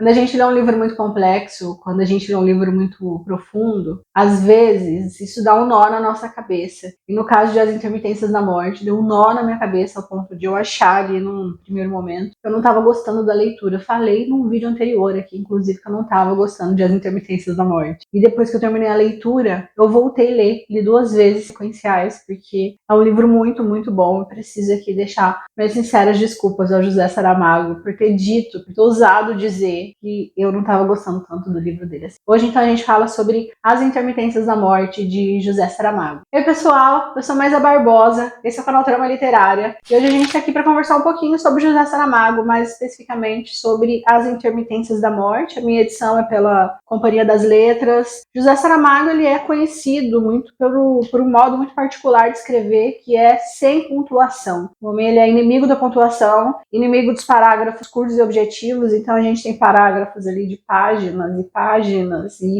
Quando a gente lê um livro muito complexo, quando a gente lê um livro muito profundo, às vezes isso dá um nó na nossa cabeça. E no caso de As Intermitências da Morte, deu um nó na minha cabeça ao ponto de eu achar ali num primeiro momento que eu não estava gostando da leitura. Eu falei num vídeo anterior aqui, inclusive, que eu não estava gostando de As Intermitências da Morte. E depois que eu terminei a leitura, eu voltei a ler, li 2 vezes sequenciais, porque é um livro muito, muito bom. Eu preciso aqui deixar minhas sinceras desculpas ao José Saramago por ter dito, por ter ousado dizer que eu não estava gostando tanto do livro dele. Hoje, então, a gente fala sobre As Intermitências da Morte, de José Saramago. E aí, pessoal, eu sou Maisa Barbosa, esse é o canal Trama Literária, e hoje a gente está aqui para conversar um pouquinho sobre José Saramago, mais especificamente sobre As Intermitências da Morte. A minha edição é pela Companhia das Letras. José Saramago, ele é conhecido muito por um modo muito particular de escrever, que é sem pontuação. O homem, ele é inimigo da pontuação, inimigo dos parágrafos curtos e objetivos, então a gente tem parágrafos ali de páginas e páginas e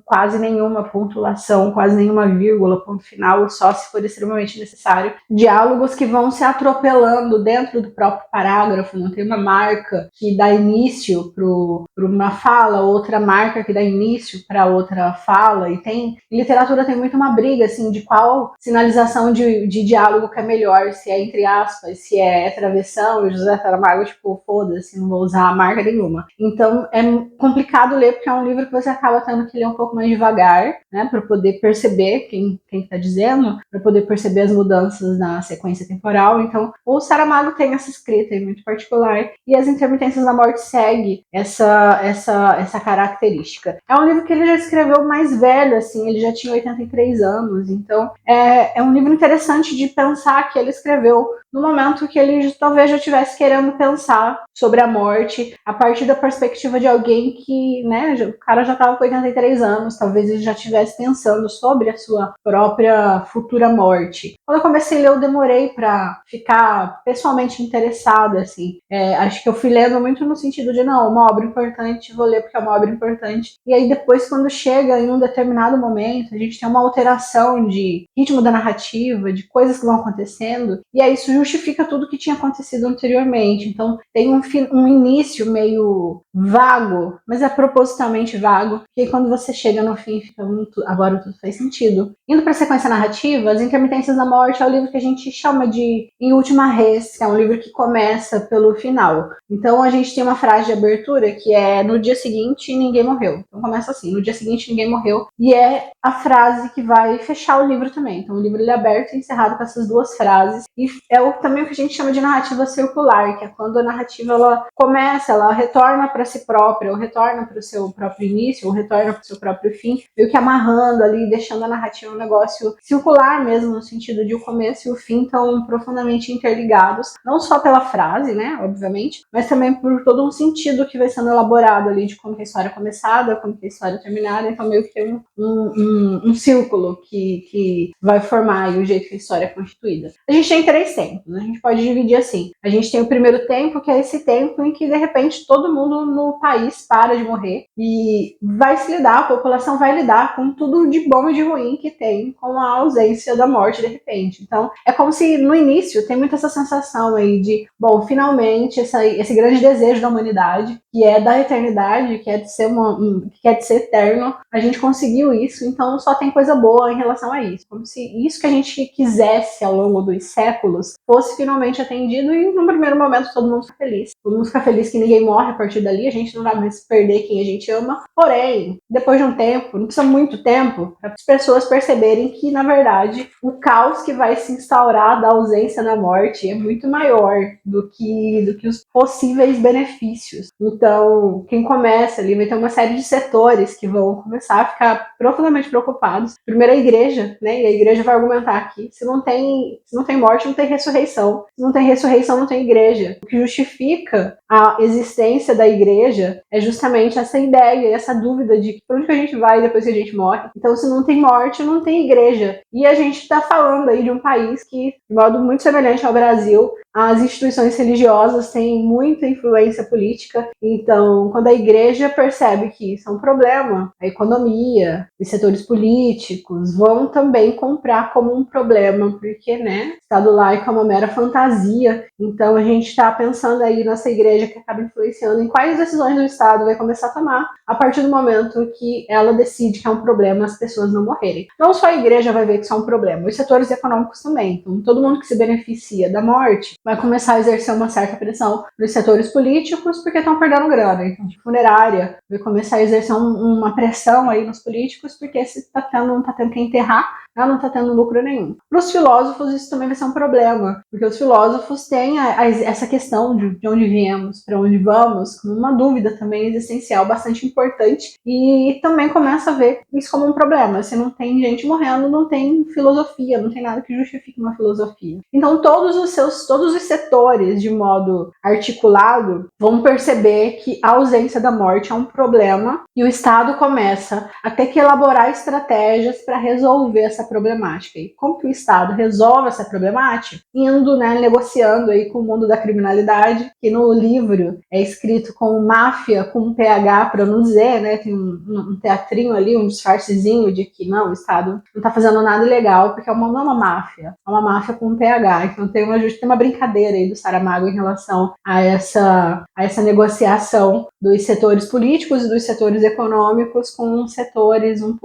quase nenhuma pontuação, quase nenhuma vírgula, ponto final, só se for extremamente necessário. Diálogos que vão se atropelando dentro do próprio parágrafo, não tem uma marca que dá início para uma fala, outra marca que dá início para outra fala, e em literatura tem muito uma briga assim, de qual sinalização de diálogo que é melhor, se é entre aspas, se é travessão, e o José Saramago, tipo, foda-se, não vou usar marca nenhuma. Então é complicado ler, porque é um livro que você acaba tendo que ler um pouco mais devagar, né, para poder perceber quem está dizendo, para poder perceber as mudanças na sequência temporal. Então o Saramago tem essa escrita aí muito particular, e As Intermitências da Morte segue essa característica. É um livro que ele já escreveu mais velho, assim, ele já tinha 83 anos, então é um livro interessante de pensar que ele escreveu no momento que ele talvez já estivesse querendo pensar sobre a morte a partir da perspectiva de alguém que, né, o cara já estava com 83 anos, talvez ele já estivesse pensando sobre a sua própria futura morte. Quando eu comecei a ler, eu demorei para ficar pessoalmente interessada, assim. Acho que eu fui lendo muito no sentido de, não, uma obra importante, vou ler porque é uma obra importante. E aí depois, quando chega em um determinado momento, a gente tem uma alteração de ritmo da narrativa, de coisas que vão acontecendo, e aí isso justifica tudo que tinha acontecido anteriormente. Então tem um início meio vago, mas é propositalmente vago, porque quando você chega no fim fica muito, agora tudo faz sentido. Indo para a sequência narrativa, As Intermitências da Morte é o livro que a gente chama de Em Última Res, que é um livro que começa pelo final. Então a gente tem uma frase de abertura que é: no dia seguinte ninguém morreu. Então começa assim: no dia seguinte ninguém morreu, e é a frase que vai fechar o livro também. Então o livro ele é aberto e encerrado com essas 2 frases, e é também o que a gente chama de narrativa circular, que é quando a narrativa ela começa, ela retorna para si própria, ou retorna para o seu próprio início, ou retorna para o seu próprio fim, meio que amarrando ali, deixando a narrativa um negócio circular mesmo, no sentido de o começo e o fim estão profundamente interligados, não só pela frase, né, obviamente, mas também por todo um sentido que vai sendo elaborado ali, de como que a história é começada, como que a história é terminada. Então meio que tem um círculo que vai formar aí o jeito que a história é constituída. A gente tem 3 tempos, a gente pode dividir assim. A gente tem o primeiro tempo, que é esse tempo em que de repente todo mundo no país para de morrer e vai se lidar, a população vai lidar com tudo de bom e de ruim que tem com a ausência da morte de repente. Então é como se no início tem muito essa sensação aí de, bom, finalmente esse grande desejo da humanidade, que é da eternidade, que é de ser eterno, a gente conseguiu isso, então só tem coisa boa em relação a isso. Como se isso que a gente quisesse ao longo dos séculos fosse finalmente atendido, e no primeiro momento todo mundo fica feliz. Todo mundo fica feliz que ninguém morre a partir dali, a gente não vai mais perder quem a gente ama. Porém, depois de um tempo, não precisa muito tempo, para as pessoas perceberem que, na verdade, o caos que vai se instaurar da ausência da morte é muito maior do que os possíveis benefícios. Então, quem começa ali vai ter uma série de setores que vão começar a ficar profundamente preocupados. Primeiro a igreja, né? E a igreja vai argumentar aqui: se não tem morte, não tem ressurreição. Se não tem ressurreição, não tem igreja. O que justifica a existência da igreja é justamente essa ideia, essa dúvida de para onde que a gente vai depois que a gente morre. Então, se não tem morte, não tem igreja. E a gente está falando aí de um país que, de modo muito semelhante ao Brasil, as instituições religiosas têm muita influência política, então quando a igreja percebe que isso é um problema, a economia, os setores políticos vão também comprar como um problema, porque, né, Estado laico é uma mera fantasia, então a gente está pensando aí nessa igreja que acaba influenciando em quais decisões do Estado vai começar a tomar a partir do momento que ela decide que é um problema as pessoas não morrerem. Não só a igreja vai ver que isso é um problema, os setores econômicos também. Então, todo mundo que se beneficia da morte vai começar a exercer uma certa pressão nos setores políticos porque estão perdendo grana. Então, de funerária vai começar a exercer uma pressão aí nos políticos porque se não tá tendo que enterrar, não está tendo lucro nenhum. Para os filósofos, isso também vai ser um problema, porque os filósofos têm essa questão de onde viemos, para onde vamos, como uma dúvida também existencial bastante importante, e também começa a ver isso como um problema. Se não tem gente morrendo, não tem filosofia, não tem nada que justifique uma filosofia. Então, todos os setores, de modo articulado, vão perceber que a ausência da morte é um problema, e o Estado começa a ter que elaborar estratégias para resolver essa problemática. E como que o Estado resolve essa problemática? Indo, né, negociando aí com o mundo da criminalidade, que no livro é escrito com máfia, com um PH para não dizer, né, tem um teatrinho ali, um disfarcezinho de que não, o Estado não está fazendo nada ilegal, porque não é uma máfia, é uma máfia com um PH. Então tem uma brincadeira aí do Saramago em relação a essa negociação dos setores políticos e dos setores econômicos com setores um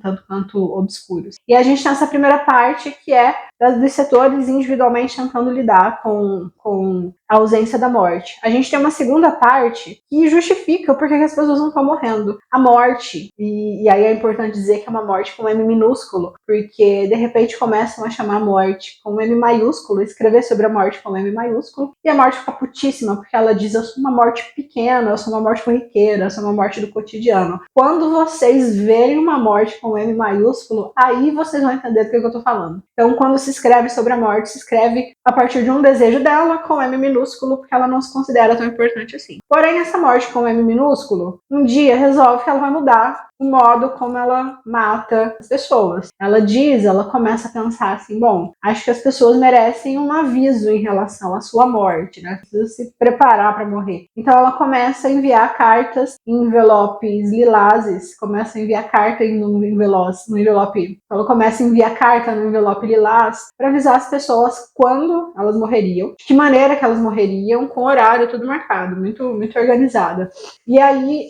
tanto quanto obscuros. E a gente tem essa primeira parte que é dos setores individualmente tentando lidar com a ausência da morte. A gente tem uma segunda parte que justifica o porquê que as pessoas não estão morrendo. A morte, e aí é importante dizer que é uma morte com M minúsculo, porque de repente começam a chamar a morte com M maiúsculo, escrever sobre a morte com M maiúsculo, e a morte fica putíssima, porque ela diz: eu sou uma morte pequena, eu sou uma morte corriqueira, eu sou uma morte do cotidiano. Quando vocês verem uma morte com M maiúsculo, aí vocês vão entender do que eu estou falando. Então, quando se escreve sobre a morte, se escreve a partir de um desejo dela com M minúsculo, porque ela não se considera tão importante assim. Porém, essa morte com M minúsculo, um dia resolve que ela vai mudar o modo como ela mata as pessoas. Ela começa a pensar assim: bom, acho que as pessoas merecem um aviso em relação à sua morte, né? Precisa se preparar para morrer. Então ela começa a enviar cartas em envelopes lilazes, começa a enviar carta no envelope. Ela começa a enviar carta no envelope lilás para avisar as pessoas quando elas morreriam, de que maneira que elas morreriam, com horário tudo marcado, muito, muito organizada. E aí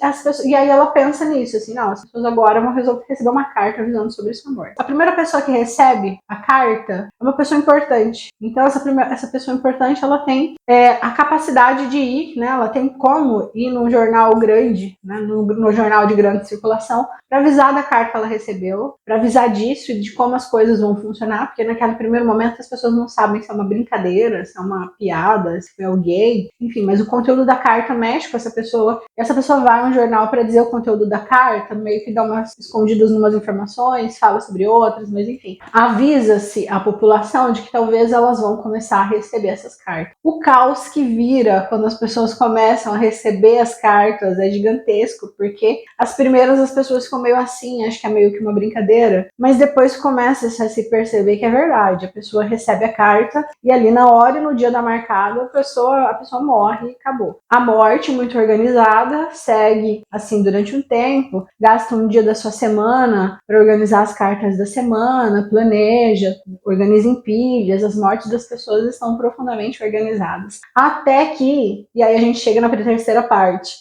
ela pensa nisso, assim: não, as pessoas agora vão receber uma carta avisando sobre sua morte. A primeira pessoa que recebe a carta é uma pessoa importante. Então essa pessoa importante, ela tem a capacidade de ir, né? Ela tem como ir num jornal grande, né? no jornal de grande circulação, para avisar da carta que ela recebeu, para avisar disso e de como as coisas vão funcionar, porque naquele primeiro momento as pessoas não sabem se é uma brincadeira, se é uma piada, se foi alguém, enfim, mas o conteúdo da carta mexe com essa pessoa, e essa pessoa vai a um jornal para dizer o conteúdo da carta, meio que dá umas escondidas em umas informações, fala sobre outras, mas enfim, avisa-se a população de que talvez elas vão começar a receber essas cartas. O caos que vira quando as pessoas começam a receber as cartas é gigantesco, porque as primeiras as pessoas ficam meio assim, acho que é meio que uma brincadeira, mas depois começa a se perceber que é verdade. A pessoa recebe a carta e ali na hora e no dia da marcada a pessoa morre e acabou. A morte, muito organizada, segue assim durante um tempo, gasta um dia da sua semana para organizar as cartas da semana, planeja, organiza em pilhas, as mortes das pessoas estão profundamente organizadas. Até que, e aí a gente chega na terceira parte,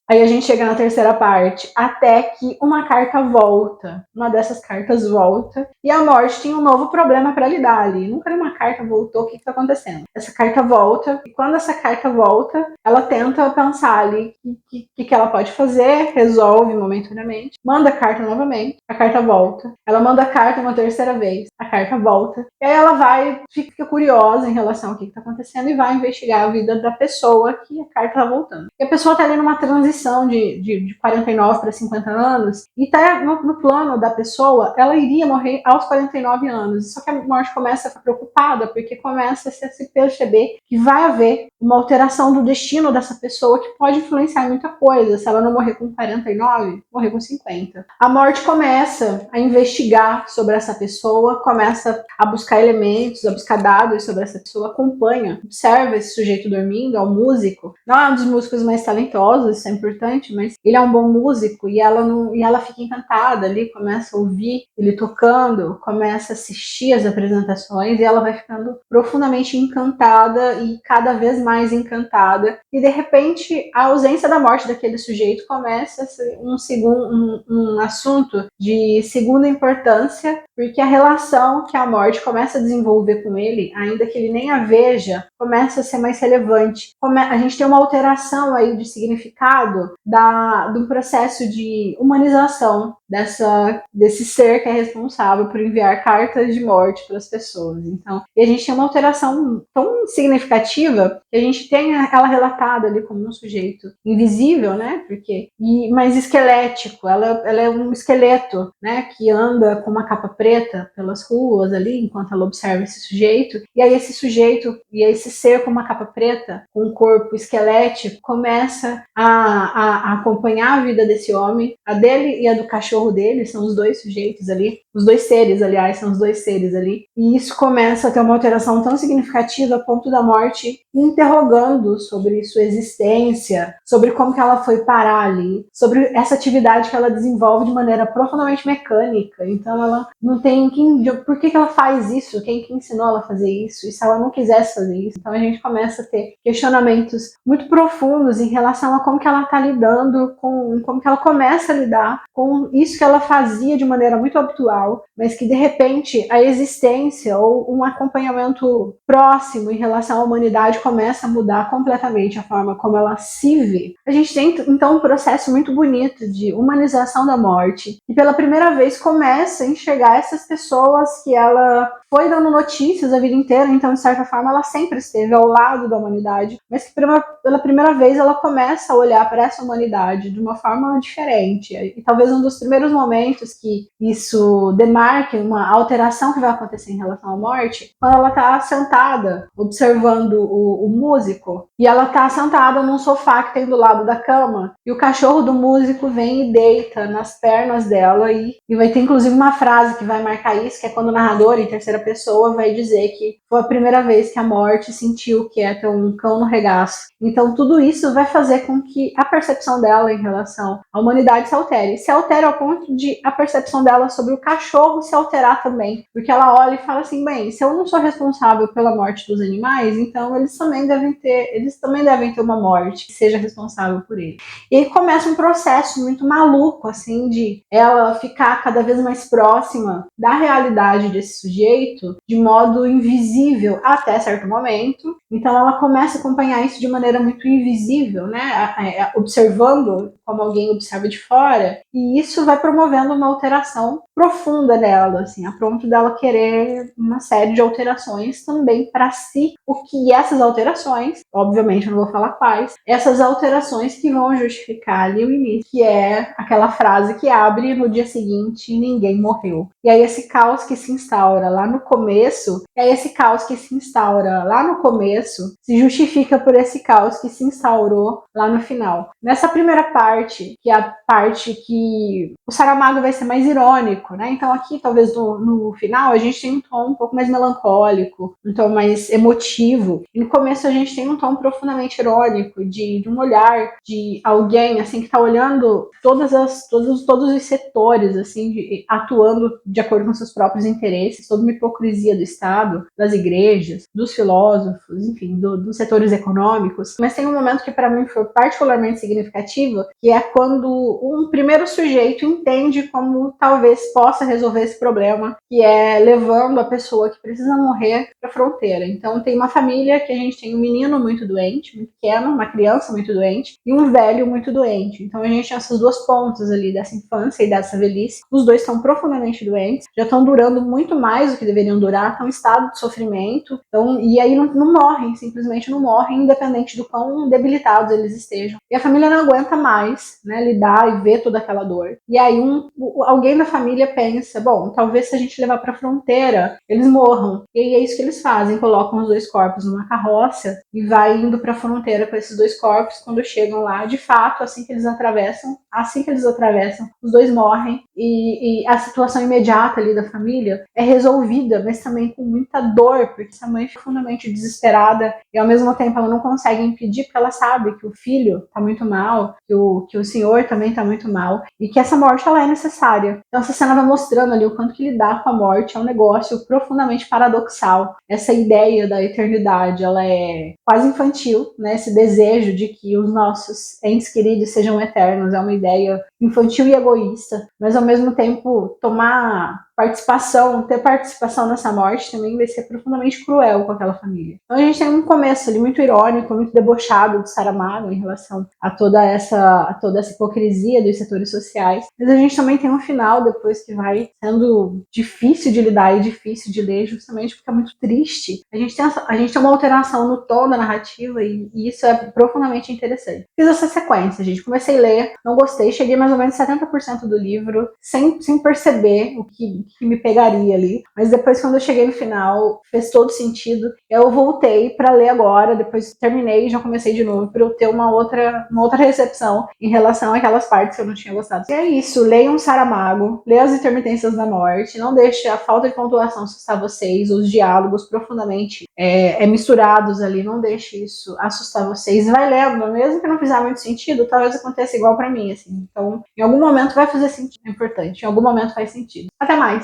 até que uma carta volta, uma dessas cartas volta, e a morte tem um novo problema para lidar ali. Nunca nenhuma carta voltou, o que está acontecendo? Essa carta volta, e quando essa carta volta, ela tenta pensar ali o que ela pode fazer, resolve momentaneamente, manda a carta novamente, a carta volta, ela manda a carta uma terceira vez, a carta volta, e aí ela fica curiosa em relação ao que está acontecendo e vai investigar a vida da pessoa que a carta está voltando. E a pessoa está ali numa transição de 49 para 50 anos, e está no plano da pessoa, ela iria morrer aos 49 anos, só que a morte começa a ficar preocupada, porque começa a se perceber que vai haver uma alteração do destino dessa pessoa que pode influenciar em muita coisa. Se ela não morrer com 49, morrer com 50. violenta. A morte começa a investigar sobre essa pessoa, começa a buscar elementos, a buscar dados sobre essa pessoa, acompanha, observa esse sujeito dormindo, é um músico, não é um dos músicos mais talentosos, isso é importante, mas ele é um bom músico e ela fica encantada ali, começa a ouvir ele tocando, começa a assistir as apresentações e ela vai ficando profundamente encantada e cada vez mais encantada. E de repente a ausência da morte daquele sujeito começa a ser um assunto de segunda importância, porque a relação que a morte começa a desenvolver com ele, ainda que ele nem a veja, começa a ser mais relevante. A gente tem uma alteração aí de significado do processo de humanização desse ser que é responsável por enviar cartas de morte para as pessoas. Então, e a gente tem uma alteração tão significativa que a gente tem ela relatada ali como um sujeito invisível, né? Mas esquelético. Ela é um esqueleto, né? Que anda com uma capa preta pelas ruas ali, enquanto ela observa esse sujeito. E aí esse sujeito e esse ser com uma capa preta, com um corpo esquelético, começa a acompanhar a vida desse homem, a dele e a do cachorro dele, são os dois sujeitos ali, os dois seres, aliás, são os dois seres ali. E isso começa a ter uma alteração tão significativa a ponto da morte interrogando sobre sua existência, sobre como que ela foi parar ali, sobre essa atividade que ela desenvolve de maneira profundamente mecânica. Então ela não tem por que ela faz isso, quem que ensinou ela a fazer isso, e se ela não quisesse fazer isso. Então a gente começa a ter questionamentos muito profundos em relação a como que ela está lidando como que ela começa a lidar com isso que ela fazia de maneira muito habitual, mas que de repente a existência ou um acompanhamento próximo em relação à humanidade começa a mudar completamente a forma como ela se vê. A gente tem então um processo muito bonito de humanização da morte, e pela primeira vez começa a enxergar essas pessoas que ela foi dando notícias a vida inteira, então de certa forma ela sempre esteve ao lado da humanidade, mas que pela primeira vez ela começa a olhar para essa humanidade de uma forma diferente. E talvez um dos primeiros momentos que isso demarque uma alteração que vai acontecer em relação à morte, quando ela está sentada observando o músico, e ela está sentada num sofá que tem do lado da cama, e o cachorro do músico vem e deita nas pernas dela, e vai ter inclusive uma frase que vai marcar isso, que é quando o narrador, em terceira pessoa, vai dizer que foi a primeira vez que a morte sentiu que é ter um cão no regaço. Então tudo isso vai fazer com que a percepção dela em relação à humanidade se altere ao ponto de a percepção dela sobre o cachorro se alterar também, porque ela olha e fala assim, bem, se eu não sou responsável pela morte dos animais, então eles também devem ter uma morte que seja responsável por ele. E aí começa um processo muito maluco, assim, de ela ficar cada vez mais próxima da realidade desse sujeito, de modo invisível até certo momento. Então ela começa a acompanhar isso de maneira muito invisível, né? Observando como alguém observa de fora, e isso vai promovendo uma alteração profunda nela, assim, a ponto dela querer uma série de alterações também para si, o que essas alterações, obviamente eu não vou falar quais, essas alterações que vão justificar ali o início, que é aquela frase que abre no dia seguinte, ninguém morreu. E aí esse caos que se instaura lá no começo, se justifica por esse caos que se instaurou lá no final. Nessa primeira parte, que é a parte que o Saramago vai ser mais irônico, né? Então aqui, talvez no final, a gente tem um tom um pouco mais melancólico, um tom mais emotivo. E no começo a gente tem um tom profundamente irônico, de um olhar de alguém, assim, que está olhando todos os setores, assim, atuando de acordo com seus próprios interesses, toda uma hipocrisia do Estado, das igrejas, dos filósofos, enfim, dos setores econômicos. Mas tem um momento que para mim foi particularmente significativo, que é quando um primeiro sujeito entende como talvez possa resolver esse problema, que é levando a pessoa que precisa morrer para a fronteira. Então tem uma família que a gente tem um menino muito doente, muito pequeno, uma criança muito doente e um velho muito doente. Então a gente tem essas duas pontas ali dessa infância e dessa velhice. Os dois estão profundamente doentes, já estão durando muito mais do que deveriam durar, estão em estado de sofrimento, então, e aí não morrem, simplesmente não morrem, independente do quão debilitados eles estejam. E a família não aguenta mais, né, lidar e ver toda aquela dor. E aí alguém da família pensa, bom, talvez se a gente levar para a fronteira, eles morram. E aí é isso que eles fazem, colocam os dois corpos numa carroça e vai indo para a fronteira com esses dois corpos. Quando chegam lá, de fato, assim que eles atravessam, os dois morrem e a situação imediata ali da família é resolvida, mas também com muita dor, porque essa mãe fica profundamente desesperada e ao mesmo tempo ela não consegue impedir, porque ela sabe que o filho tá muito mal, que o senhor também tá muito mal e que essa morte ela é necessária. Então essa cena vai mostrando ali o quanto que lidar com a morte é um negócio profundamente paradoxal. Essa ideia da eternidade, ela é quase infantil, né? Esse desejo de que os nossos entes queridos sejam eternos é uma ideia infantil e egoísta, mas ao mesmo tempo ter participação nessa morte também vai ser profundamente cruel com aquela família. Então a gente tem um começo ali muito irônico, muito debochado de Saramago em relação a toda essa hipocrisia dos setores sociais, mas a gente também tem um final depois que vai sendo difícil de lidar e difícil de ler, justamente porque é muito triste. A gente tem uma alteração no tom da narrativa e isso é profundamente interessante. Fiz essa sequência, gente. Comecei a ler, não gostei, cheguei mais ou menos 70% do livro, sem perceber o que me pegaria ali. Mas depois, quando eu cheguei no final, fez todo sentido. Eu voltei para ler agora, depois terminei e já comecei de novo, para eu ter uma outra recepção em relação àquelas partes que eu não tinha gostado. E é isso, leiam Saramago, leiam As Intermitências da Morte, não deixe a falta de pontuação assustar vocês, os diálogos profundamente misturados ali, não deixe isso assustar vocês. Vai lendo, mesmo que não fizer muito sentido, talvez aconteça igual para mim, assim. Então, em algum momento vai fazer sentido, é importante, em algum momento faz sentido. Até mais!